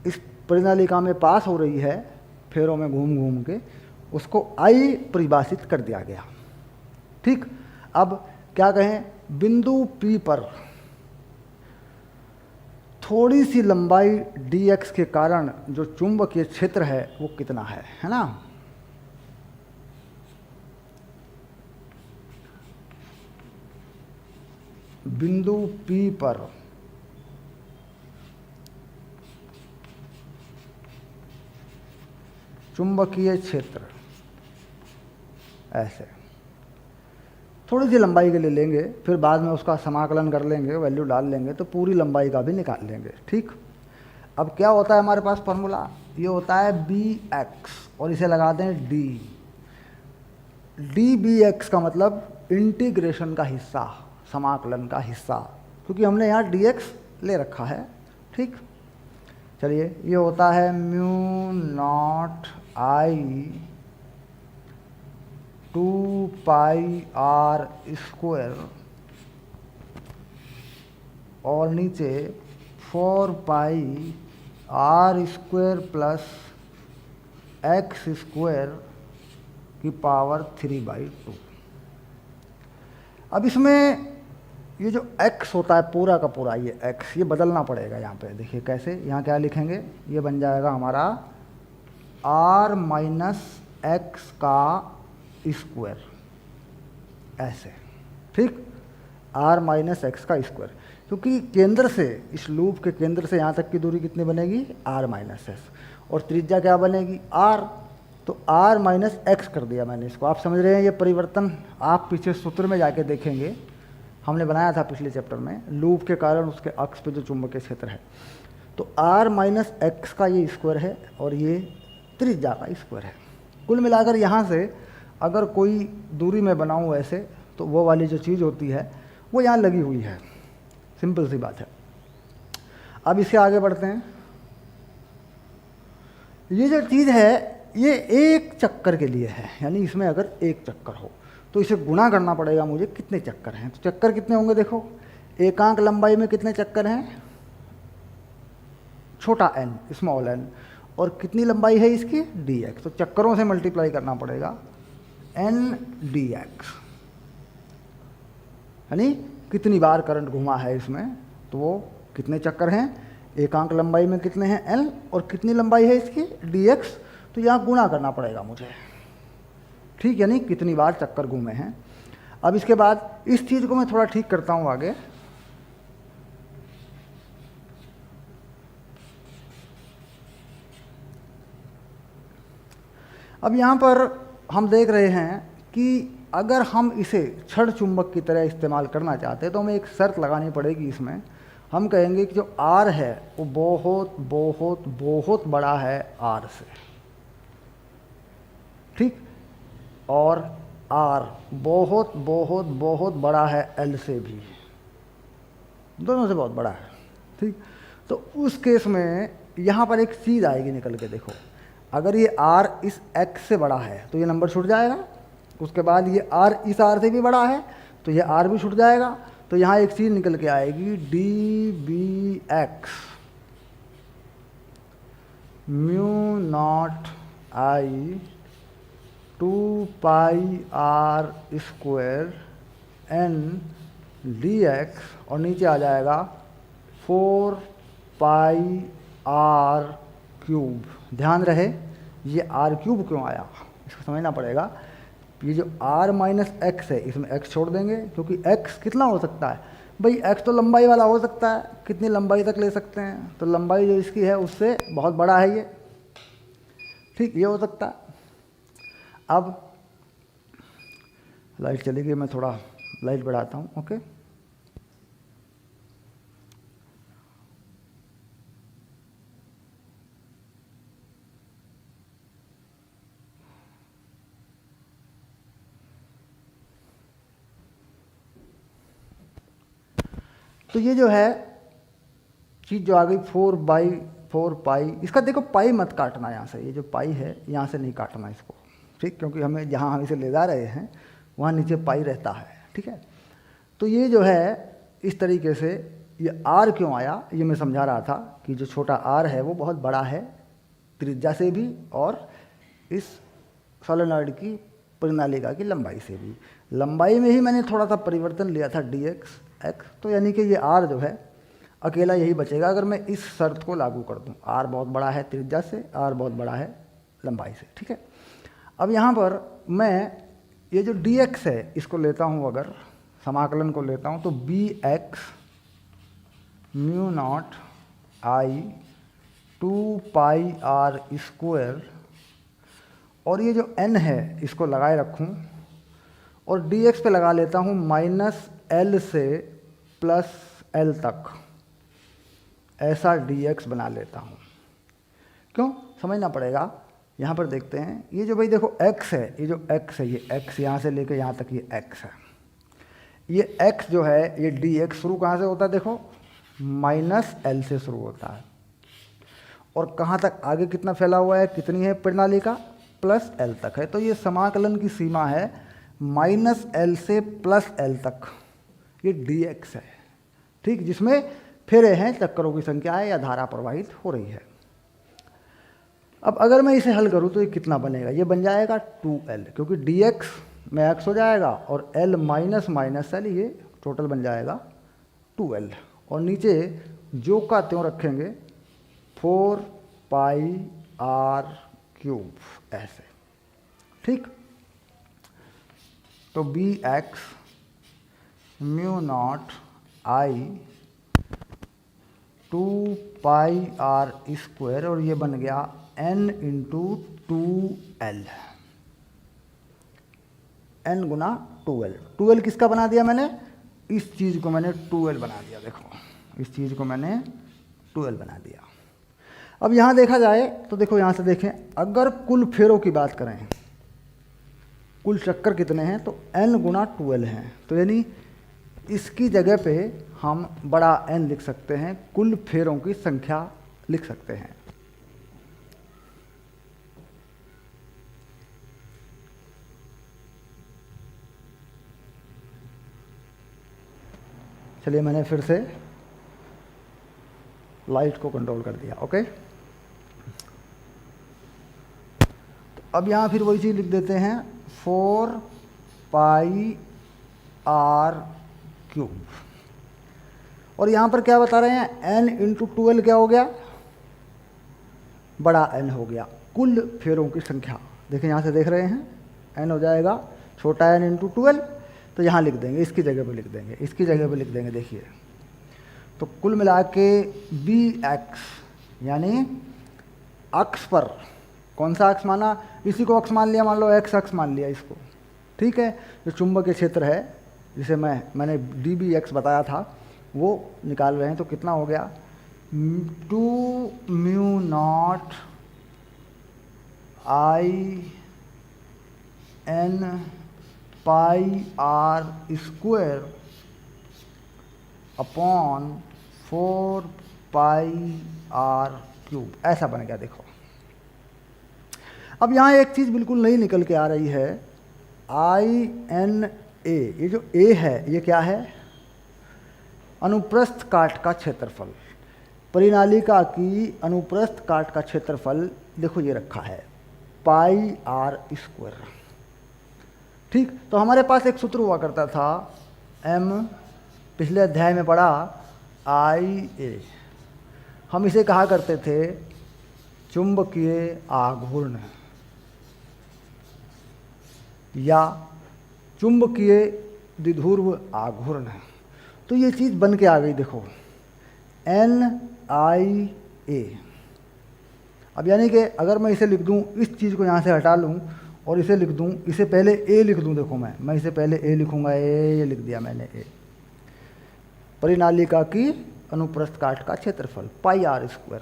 इस परिनालिका में पास हो रही है फेरों में घूम घूम के, उसको I परिभाषित कर दिया गया। ठीक, अब क्या कहें, बिंदु P पर थोड़ी सी लंबाई dx के कारण जो चुंबकीय क्षेत्र है वो कितना है ना। बिंदु P पर चुंबकीय क्षेत्र ऐसे थोड़ी सी लंबाई के लिए लेंगे, फिर बाद में उसका समाकलन कर लेंगे, वैल्यू डाल लेंगे तो पूरी लंबाई का भी निकाल लेंगे। ठीक, अब क्या होता है हमारे पास फॉर्मूला, ये होता है bx, और इसे लगा दें d। dbx का मतलब इंटीग्रेशन का हिस्सा, समाकलन का हिस्सा, क्योंकि हमने यहाँ dx ले रखा है। ठीक, चलिए ये होता है μ0 I 2πr² और नीचे 4πr² प्लस x² की पावर 3/2। अब इसमें ये जो x होता है पूरा का पूरा, ये x ये बदलना पड़ेगा यहाँ पे। देखिए कैसे, यहाँ क्या लिखेंगे, ये बन जाएगा हमारा r माइनस एक्स का स्क्वायर, ऐसे, ठीक, r माइनस एक्स का स्क्वायर, क्योंकि केंद्र से, इस लूप के केंद्र से यहाँ तक की दूरी कितनी बनेगी, r माइनस एस, और त्रिज्या क्या बनेगी, r, तो r माइनस एक्स कर दिया मैंने इसको। आप समझ रहे हैं ये परिवर्तन, आप पीछे सूत्र में जाके देखेंगे, हमने बनाया था पिछले चैप्टर में, लूप के कारण उसके अक्ष पे जो चुंबकीय क्षेत्र है, तो r माइनस एक्स का ये स्क्वायर है और ये त्रिज्या का स्क्वायर है। कुल मिलाकर यहाँ से अगर कोई दूरी मैं बनाऊँ ऐसे, तो वो वाली जो चीज़ होती है वो यहाँ लगी हुई है, सिंपल सी बात है। अब इससे आगे बढ़ते हैं। ये जो चीज़ है ये एक चक्कर के लिए है, यानी इसमें अगर एक चक्कर हो तो इसे गुणा करना पड़ेगा मुझे, कितने चक्कर हैं, तो चक्कर कितने होंगे, देखो एकांक लंबाई में कितने चक्कर हैं, छोटा n, स्मॉल n, और कितनी लंबाई है इसकी, dx, तो चक्करों से मल्टीप्लाई करना पड़ेगा n dx, यानी कितनी बार करंट घुमा है इसमें, तो वो कितने चक्कर हैं, एकांक लंबाई में कितने हैं l, और कितनी लंबाई है इसकी dx, तो यहाँ गुणा करना पड़ेगा मुझे, ठीक, यानी कितनी बार चक्कर घूमे हैं। अब इसके बाद इस चीज़ को मैं थोड़ा ठीक करता हूँ आगे। अब यहाँ पर हम देख रहे हैं कि अगर हम इसे छड़ चुंबक की तरह इस्तेमाल करना चाहते हैं तो हमें एक शर्त लगानी पड़ेगी इसमें। हम कहेंगे कि जो R है वो बहुत बहुत बहुत बड़ा है R से, ठीक, और R बहुत बहुत बहुत बड़ा है L से भी, दोनों से बहुत बड़ा है, ठीक। तो उस केस में यहाँ पर एक चीज़ आएगी निकल के, देखो अगर ये R इस X से बड़ा है तो ये नंबर छूट जाएगा, उसके बाद ये R इस R से भी बड़ा है तो ये R भी छूट जाएगा, तो यहाँ एक चीज़ निकल के आएगी dBx mu naught I 2πr² n dx, और नीचे आ जाएगा 4πr³। ध्यान रहे ये r³ क्यों आया, इसको समझना पड़ेगा। ये जो r माइनस एक्स है इसमें x छोड़ देंगे, क्योंकि x कितना हो सकता है भाई, x तो लंबाई वाला हो सकता है, कितनी लंबाई तक ले सकते हैं, तो लंबाई जो इसकी है उससे बहुत बड़ा है ये, ठीक, ये हो सकता है। अब लाइट चली गई, मैं थोड़ा लाइट बढ़ाता हूँ, ओके। तो ये जो है चीज़ जो आ गई 4/4 इसका देखो पाई मत काटना यहाँ से, ये जो पाई है यहाँ से नहीं काटना इसको, ठीक, क्योंकि हमें जहाँ हम इसे ले जा रहे हैं वहाँ नीचे पाई रहता है, ठीक है। तो ये जो है इस तरीके से, ये R क्यों आया ये मैं समझा रहा था कि जो छोटा R है वो बहुत बड़ा है त्रिज्या से भी और इस सोलेनॉइड की परिनालिका की लंबाई से भी। लंबाई में ही मैंने थोड़ा सा परिवर्तन लिया था dx x, तो यानी कि ये R जो है अकेला यही बचेगा अगर मैं इस शर्त को लागू कर दूं, R बहुत बड़ा है त्रिज्या से, R बहुत बड़ा है लंबाई से, ठीक है। अब यहाँ पर मैं ये जो dx है इसको लेता हूँ, अगर समाकलन को लेता हूँ तो bx mu naught I 2πr², और ये जो n है इसको लगाए रखूँ और dx पे लगा लेता हूँ -L से +L तक, ऐसा dx बना लेता हूँ। क्यों, समझना पड़ेगा। यहाँ पर देखते हैं ये जो भाई देखो x है, ये जो x है, ये x यहाँ से लेकर यहाँ तक ये x है, ये x जो है ये dx शुरू कहाँ से होता है, देखो -L से शुरू होता है, और कहाँ तक आगे कितना फैला हुआ है, कितनी है प्रणालिका, प्लस एल तक है। तो ये समाकलन की सीमा है -L से +L तक, ये dx है, ठीक, जिसमें फेरे हैं, चक्करों की संख्या है या धारा प्रवाहित हो रही है। अब अगर मैं इसे हल करूं तो ये कितना बनेगा, ये बन जाएगा 2L, क्योंकि dx में x हो जाएगा और L माइनस L, ये टोटल बन जाएगा 2L, और नीचे जो का त्यों रखेंगे 4πr³ ऐसे, ठीक। तो bx μ0 I 2πr², और ये बन गया n × 2L, n गुना 2L। 2L किसका बना दिया मैंने, इस चीज़ को मैंने 2L बना दिया, देखो इस चीज़ को मैंने 2L बना दिया। अब यहाँ देखा जाए तो देखो, यहाँ से देखें, अगर कुल फेरों की बात करें, कुल चक्कर कितने हैं, तो n गुना 2L हैं, तो यानी इसकी जगह पे हम बड़ा N लिख सकते हैं, कुल फेरों की संख्या लिख सकते हैं। चलिए मैंने फिर से लाइट को कंट्रोल कर दिया, ओके। तो अब यहाँ फिर वही चीज़ लिख देते हैं 4πr³, और यहाँ पर क्या बता रहे हैं, n × 2L क्या हो गया, बड़ा N हो गया, कुल फेरों की संख्या। देखें यहाँ से देख रहे हैं, n हो जाएगा छोटा n × 2L, तो यहाँ लिख देंगे, इसकी जगह पे लिख देंगे, इसकी जगह पे लिख देंगे। देखिए तो कुल मिला के bx, यानी अक्ष पर कौन सा अक्ष माना, इसी को अक्ष मान लिया, मान लो x अक्ष मान लिया इसको, ठीक है। जो चुंबकीय क्षेत्र है जिसे मैंने dbx बताया था वो निकाल रहे हैं, तो कितना हो गया 2μ0 I n πr² upon 4πr³, ऐसा बन गया। देखो अब यहाँ एक चीज़ बिल्कुल नई निकल के आ रही है, INA, ये जो A है ये क्या है, अनुप्रस्थ काट का क्षेत्रफल। परिनालिका की अनुप्रस्थ काट का क्षेत्रफल देखो ये रखा है πr², ठीक। तो हमारे पास एक सूत्र हुआ करता था m, पिछले अध्याय में पढ़ा IA, हम इसे कहा करते थे चुंबकीय आघूर्ण या चुंबकीय द्विध्रुव आघूर्ण। तो ये चीज़ बन के आ गई, देखो NIA। अब यानी कि अगर मैं इसे लिख दूं, इस चीज़ को यहाँ से हटा लूँ और इसे लिख दूं, इसे पहले A लिख दूं, देखो मैं इसे पहले A लिखूंगा, ये लिख दिया मैंने A। परिनालिका की अनुप्रस्थ काट का क्षेत्रफल πr²।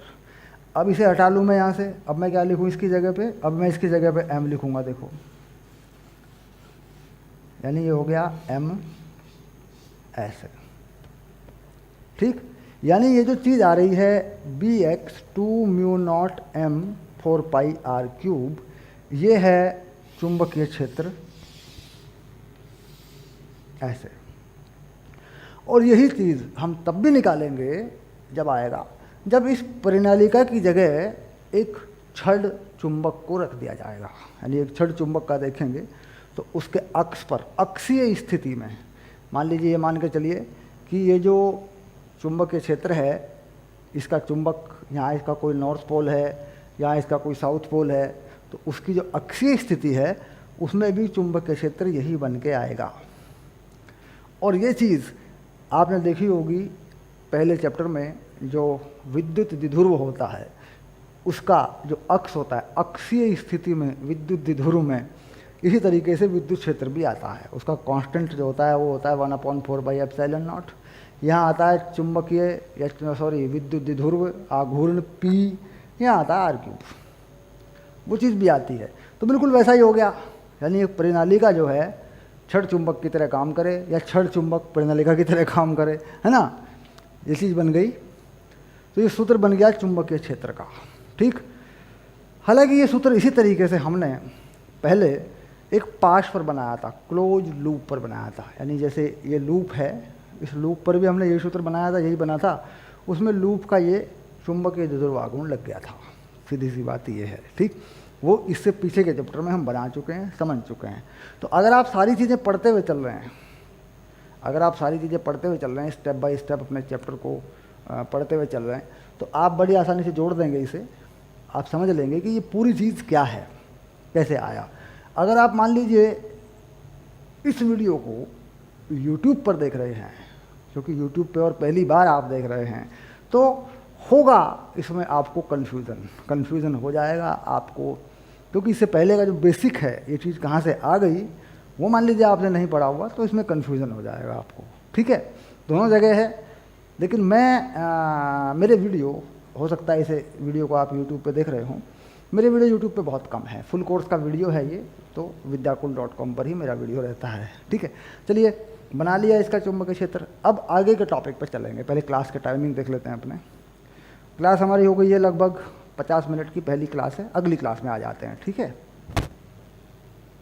अब इसे हटा लूँ मैं यहाँ से, अब मैं क्या लिखूँ इसकी जगह पे, अब मैं इसकी जगह पे m लिखूँगा, देखो यानी ये हो गया m ऐसे, ठीक। यानी ये जो चीज़ आ रही है bx 2μ0 m 4πr³, ये है चुंबकीय क्षेत्र ऐसे। और यही चीज़ हम तब भी निकालेंगे जब आएगा, जब इस परिनालिका की जगह एक छड़ चुंबक को रख दिया जाएगा। यानी एक छड़ चुंबक का देखेंगे तो उसके अक्ष पर, अक्षीय स्थिति में, मान लीजिए, ये मान के चलिए कि ये जो चुंबकीय क्षेत्र है, इसका चुंबक यहाँ इसका कोई नॉर्थ पोल है, यहाँ इसका कोई साउथ पोल है, तो उसकी जो अक्षीय स्थिति है उसमें भी चुंबकीय क्षेत्र यही बन के आएगा। और ये चीज़ आपने देखी होगी पहले चैप्टर में, जो विद्युत द्विध्रुव होता है उसका जो अक्ष होता है, अक्षीय स्थिति में विद्युत द्विध्रुव में इसी तरीके से विद्युत क्षेत्र भी आता है। उसका कांस्टेंट जो होता है वो होता है 1/4πε0। यहाँ आता है चुंबकीय विद्युत द्विध्रुव आघूर्ण P, यहाँ आता है r³, वो चीज़ भी आती है। तो बिल्कुल वैसा ही हो गया, यानी एक परिनालिका जो है छड़ चुंबक की तरह काम करे या छड़ चुंबक परिनालिका की तरह काम करे, है ना, ये चीज़ बन गई। तो ये सूत्र बन गया चुंबकीय क्षेत्र का, ठीक। हालांकि ये सूत्र इसी तरीके से हमने पहले एक पाश पर बनाया था, क्लोज लूप पर बनाया था। यानी जैसे ये लूप है, इस लूप पर भी हमने यही सूत्र बनाया था, यही बना था। उसमें लूप का ये चुंबकीय द्विध्रुवागुण लग गया था। सीधी सी बात ये है, ठीक। वो इससे पीछे के चैप्टर में हम बना चुके हैं, समझ चुके हैं। तो अगर आप सारी चीज़ें पढ़ते हुए चल रहे हैं, अगर आप सारी चीज़ें पढ़ते हुए चल रहे हैं, स्टेप बाय स्टेप अपने चैप्टर को पढ़ते हुए चल रहे हैं, तो आप बड़ी आसानी से जोड़ देंगे इसे। आप समझ लेंगे कि ये पूरी चीज़ क्या है, कैसे आया। अगर आप मान लीजिए इस वीडियो को YouTube पर देख रहे हैं, क्योंकि YouTube पे और पहली बार आप देख रहे हैं, तो होगा इसमें आपको कन्फ्यूज़न हो जाएगा आपको, क्योंकि इससे पहले का जो बेसिक है, ये चीज़ कहाँ से आ गई, वो मान लीजिए आपने नहीं पढ़ा हुआ, तो इसमें कन्फ्यूज़न हो जाएगा आपको, ठीक है। दोनों जगह है। लेकिन मैं मेरे वीडियो, हो सकता है इसे वीडियो को आप YouTube पे देख रहे हों, मेरे वीडियो YouTube पे बहुत कम है। फुल कोर्स का वीडियो है ये, तो vidyakul.com पर ही मेरा वीडियो रहता है, ठीक है। चलिए, बना लिया इसका चुंबकीय क्षेत्र। अब आगे के टॉपिक पर चलेंगे। पहले क्लास के टाइमिंग देख लेते हैं अपने। क्लास हमारी हो गई है लगभग 50 मिनट की, पहली क्लास है। अगली क्लास में आ जाते हैं, ठीक है।